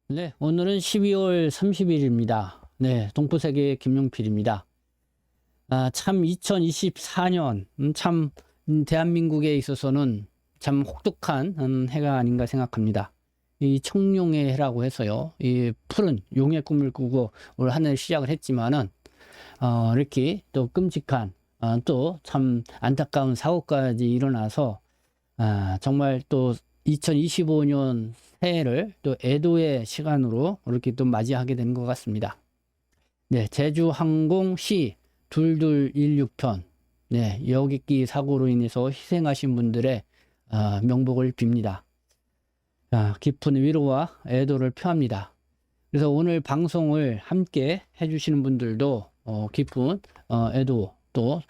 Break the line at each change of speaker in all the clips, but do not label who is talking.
네, 오늘은 12월 30일입니다. 네, 동포세계 김용필입니다. 참 2024년, 참 대한민국에 있어서는 참 혹독한 해가 아닌가 생각합니다. 이 청룡의 해라고 해서요, 이 푸른 용의 꿈을 꾸고 올 한 해를 시작을 했지만은, 이렇게 또 끔찍한, 또 참 안타까운 사고까지 일어나서, 정말 또 2025년 새해를 또 애도의 시간으로 이렇게 또 맞이하게 되는 것 같습니다. 네, 제주항공 C 2216편, 네, 여객기 사고로 인해서 희생하신 분들의 명복을 빕니다. 깊은 위로와 애도를 표합니다. 그래서 오늘 방송을 함께 해주시는 분들도 깊은 애도 또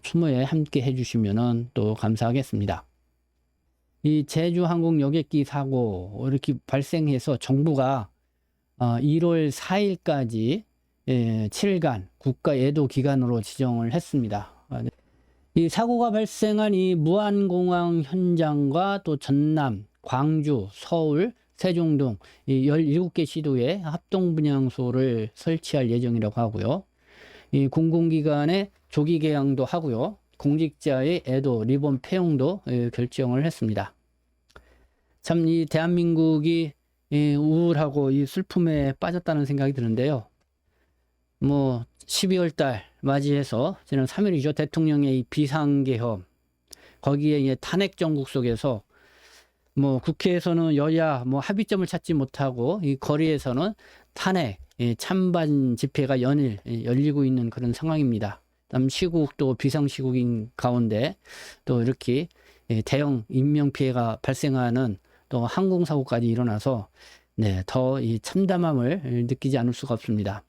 추모에 함께 해주시면 또 감사하겠습니다. 이 제주항공 여객기 사고 이렇게 발생해서 정부가 1월 4일까지 7일간 국가 애도 기간으로 지정을 했습니다. 네. 이 사고가 발생한 이 무안공항 현장과 또 전남, 광주, 서울, 세종 등 이 17개 시도에 합동분향소를 설치할 예정이라고 하고요. 이 공공기관의 조기 개항도 하고요. 공직자의 애도 리본 폐용도 결정을 했습니다. 참 이 대한민국이 우울하고 이 슬픔에 빠졌다는 생각이 드는데요. 뭐 12월 달 맞이해서 지난 3일이죠. 대통령의 이 비상계엄, 거기에 이제 탄핵 정국 속에서 뭐 국회에서는 여야 뭐 합의점을 찾지 못하고 이 거리에서는 탄핵 찬반 집회가 연일 열리고 있는 그런 상황입니다. 시국도 비상시국인 가운데 또 이렇게 대형 인명피해가 발생하는 또 항공사고까지 일어나서 네, 더 이 참담함을 느끼지 않을 수가 없습니다.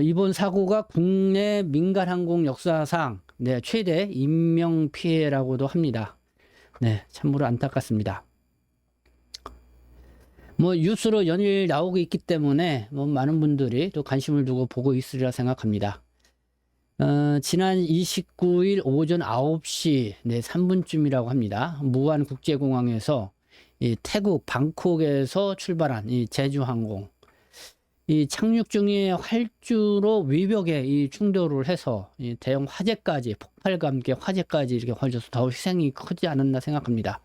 이번 사고가 국내 민간항공 역사상 네, 최대 인명피해라고도 합니다. 네, 참으로 안타깝습니다. 뭐 뉴스로 연일 나오고 있기 때문에 뭐 많은 분들이 또 관심을 두고 보고 있으리라 생각합니다. 지난 29일 오전 9시 네, 3분쯤이라고 합니다. 무안국제공항에서 이 태국 방콕에서 출발한 이 제주항공, 이 착륙 중에 활주로 외벽에 이 충돌을 해서 이 대형 화재까지, 폭발과 함께 화재까지 이렇게 벌어져서 더 희생이 크지 않았나 생각합니다.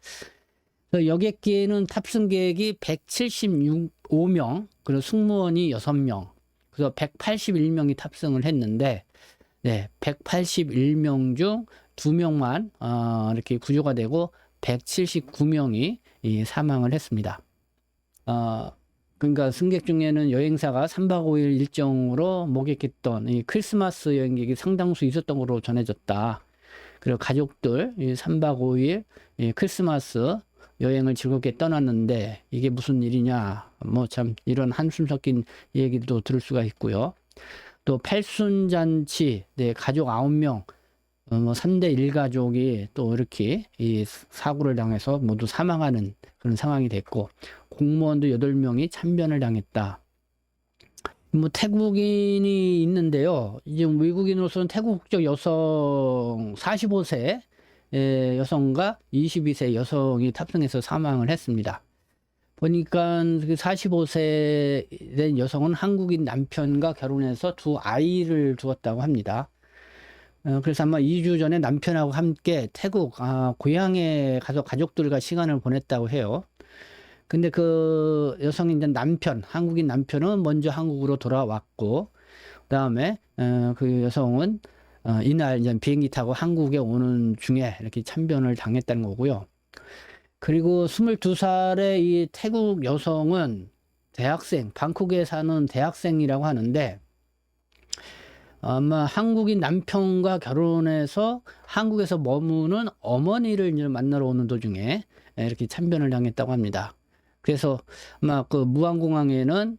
여객기에는 탑승객이 175명, 그리고 승무원이 6명, 그래서 181명이 탑승을 했는데, 네, 181명 중 2명만 이렇게 구조가 되고 179명이 사망을 했습니다. 그러니까 승객 중에는 여행사가 3박 5일 일정으로 목격했던 이 크리스마스 여행객이 상당수 있었던 것으로 전해졌다. 그리고 가족들 3박 5일 크리스마스 여행을 즐겁게 떠났는데 이게 무슨 일이냐, 뭐 참 이런 한숨 섞인 얘기도 들을 수가 있고요. 또 팔순잔치, 네, 가족 9명, 뭐 3대 1가족이 또 이렇게 이 사고를 당해서 모두 사망하는 그런 상황이 됐고, 공무원도 8명이 참변을 당했다. 뭐 태국인이 있는데요. 이제 외국인으로서는 태국 국적 여성 45세 여성과 22세 여성이 탑승해서 사망을 했습니다. 보니까 그 45세 된 여성은 한국인 남편과 결혼해서 2아이를 두었다고 합니다. 그래서 아마 2주 전에 남편하고 함께 태국 고향에 가서 가족들과 시간을 보냈다고 해요. 근데 그 여성이 이제 남편, 한국인 남편은 먼저 한국으로 돌아왔고, 그다음에 그 여성은 이날 이제 비행기 타고 한국에 오는 중에 이렇게 참변을 당했다는 거고요. 그리고 22살의 이 태국 여성은 대학생, 방콕에 사는 대학생이라고 하는데, 아마 한국인 남편과 결혼해서 한국에서 머무는 어머니를 이제 만나러 오는 도중에 이렇게 참변을 당했다고 합니다. 그래서 아마 그 무안공항에는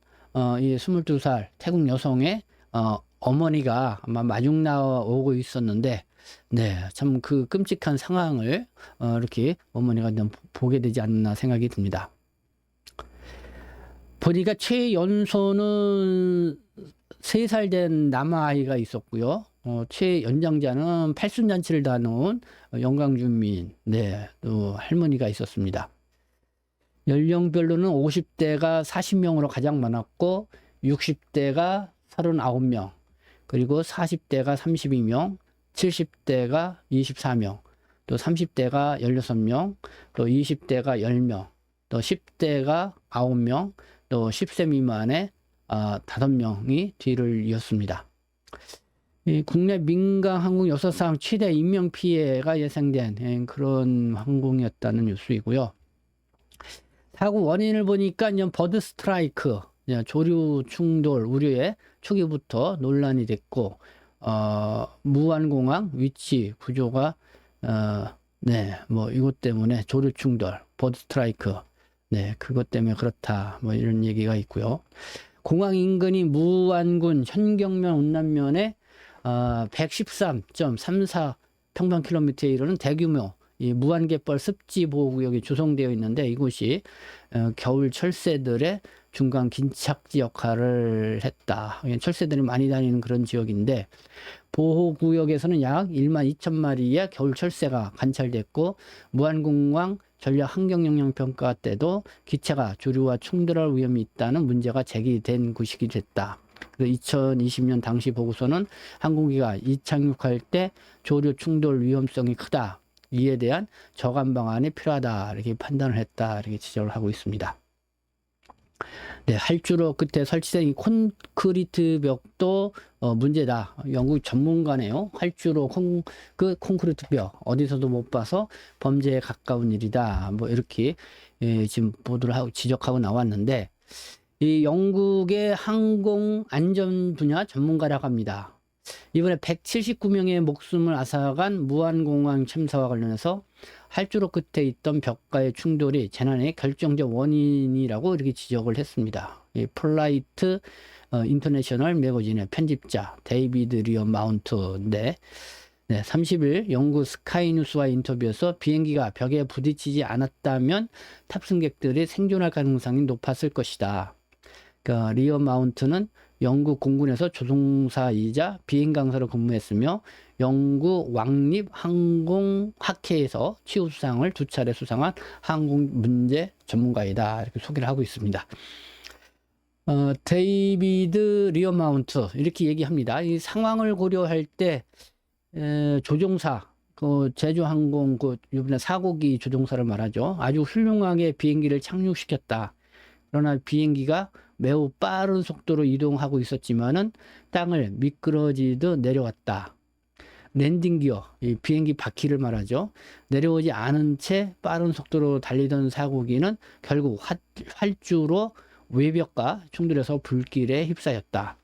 이 22살 태국 여성의 어머니가 아마 마중 나오고 있었는데, 네, 참 그 끔찍한 상황을 이렇게 어머니가 좀 보게 되지 않나 생각이 듭니다. 보니까 최연소는 3살 된 남아이가 있었고요. 최연장자는 팔순잔치를 다녀온 영광주민, 네, 또 할머니가 있었습니다. 연령별로는 50대가 40명으로 가장 많았고 60대가 39명, 그리고 40대가 32명, 70대가 24명, 또 30대가 16명, 또 20대가 10명, 또 10대가 9명, 또 10세 미만의 5명이 뒤를 이었습니다. 이 국내 민간 항공 역사상 최대 인명 피해가 예상된 그런 항공이었다는 뉴스이고요. 사고 원인을 보니까 이제 버드 스트라이크, 조류 충돌 우려에 초기부터 논란이 됐고, 무안공항 위치 구조가 뭐 이것 때문에 조류 충돌, 버드 스트라이크, 그것 때문에 그렇다, 뭐 이런 얘기가 있고요. 공항 인근이 무안군 현경면 운남면에 113.34 평방킬로미터에 이르는 대규모 이 무안갯벌 습지 보호구역이 조성되어 있는데, 이곳이 겨울 철새들의 중간 긴착지 역할을 했다. 철새들이 많이 다니는 그런 지역인데, 보호구역에서는 약 12,000마리의 겨울 철새가 관찰됐고, 무안공항 전략 환경 영향 평가 때도 기체가 조류와 충돌할 위험이 있다는 문제가 제기된 곳이 됐다. 2020년 당시 보고서는 항공기가 이착륙할 때 조류 충돌 위험성이 크다, 이에 대한 저감 방안이 필요하다, 이렇게 판단을 했다, 이렇게 지적을 하고 있습니다. 활주로 끝에 설치된 이 콘크리트 벽도 문제다. 영국 전문가네요. 활주로 콘크리트 벽 어디서도 못 봐서 범죄에 가까운 일이다, 뭐 이렇게 지금 보도를 하고 지적하고 나왔는데, 이 영국의 항공 안전 분야 전문가라고 합니다. 이번에 179명의 목숨을 앗아간 무안공항 참사와 관련해서 활주로 끝에 있던 벽과의 충돌이 재난의 결정적 원인이라고 이렇게 지적을 했습니다. 이 폴라이트 인터내셔널 매거진의 편집자 데이비드 리어 마운트인데, 30일 영국 스카이뉴스와의 인터뷰에서 비행기가 벽에 부딪히지 않았다면 탑승객들이 생존할 가능성이 높았을 것이다. 그러니까 리어 마운트는 영국 공군에서 조종사이자 비행 강사로 근무했으며 영국 왕립 항공학회에서 최우수상을 2차례 수상한 항공 문제 전문가이다, 이렇게 소개를 하고 있습니다. 데이비드 리어 마운트 이렇게 얘기합니다. 이 상황을 고려할 때 조종사, 제주항공 이번에 사고기 조종사를 말하죠. 아주 훌륭하게 비행기를 착륙시켰다. 그러나 비행기가 매우 빠른 속도로 이동하고 있었지만은 땅을 미끄러지듯 내려왔다. 랜딩 기어, 이 비행기 바퀴를 말하죠. 내려오지 않은 채 빠른 속도로 달리던 사고기는 결국 활주로 외벽과 충돌해서 불길에 휩싸였다.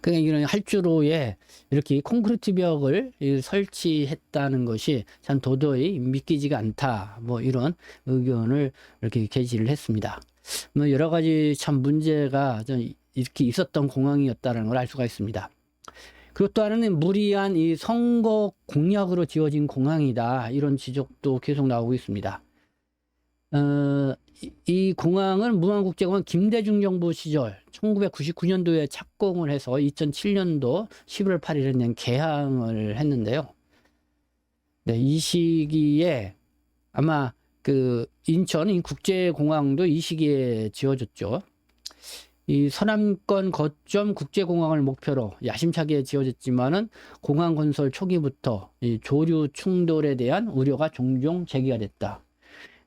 그러니까 이런 활주로에 이렇게 콘크리트 벽을 설치했다는 것이 참 도저히 믿기지가 않다, 뭐 이런 의견을 이렇게 게시를 했습니다. 뭐 여러 가지 참 문제가 좀 이렇게 있었던 공항이었다는 걸 알 수가 있습니다. 그리고 또 하나는 무리한 이 선거 공약으로 지어진 공항이다, 이런 지적도 계속 나오고 있습니다. 이 공항은 무안국제공항 김대중 정부 시절 1999년도에 착공을 해서 2007년도 11월 8일에 개항을 했는데요. 이 시기에 아마 인천 국제공항도 이 시기에 지어졌죠. 이 서남권 거점 국제공항을 목표로 야심차게 지어졌지만은 공항 건설 초기부터 이 조류 충돌에 대한 우려가 종종 제기가 됐다.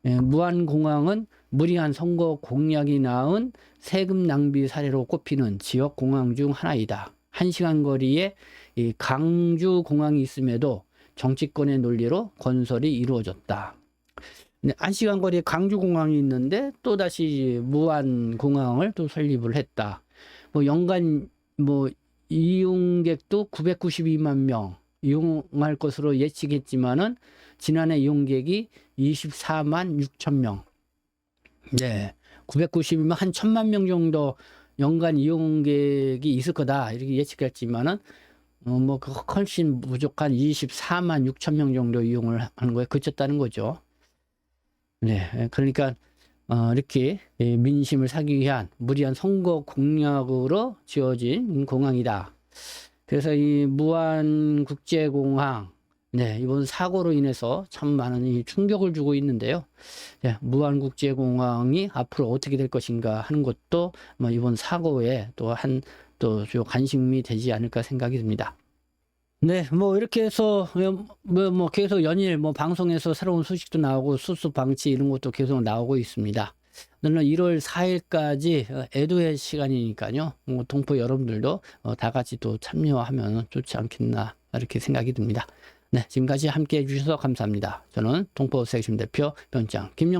무안공항은 무리한 선거 공약이 낳은 세금 낭비 사례로 꼽히는 지역 공항 중 하나이다. 1시간 거리에 이 강주 공항이 있음에도 정치권의 논리로 건설이 이루어졌다. 1시간 거리에 강주 공항이 있는데 또다시 무안 공항을 또 설립을 했다. 연간 이용객도 992만 명 이용할 것으로 예측했지만은 지난해 이용객이 24만 6천 명. 990이면 한 1,000만 명 정도 연간 이용객이 있을 거다, 이렇게 예측했지만은 훨씬 부족한 24만 6천 명 정도 이용을 하는 거에 그쳤다는 거죠. 그러니까 이렇게 민심을 사기 위한 무리한 선거 공약으로 지어진 공항이다. 그래서 이 무안국제공항 네, 이번 사고로 인해서 참 많은 이 충격을 주고 있는데요. 예, 무안국제공항이 앞으로 어떻게 될 것인가 하는 것도 뭐 이번 사고에 또 관심이 되지 않을까 생각이 듭니다. 네, 뭐 이렇게 해서 뭐 계속 연일 뭐 방송에서 새로운 소식도 나오고 수습 방치 이런 것도 계속 나오고 있습니다. 오늘은 1월 4일까지 애도의 시간이니까요. 뭐 동포 여러분들도 다 같이 또 참여하면 좋지 않겠나 이렇게 생각이 듭니다. 네, 지금까지 함께 해주셔서 감사합니다. 저는 동포 세ction 대표 변장 김영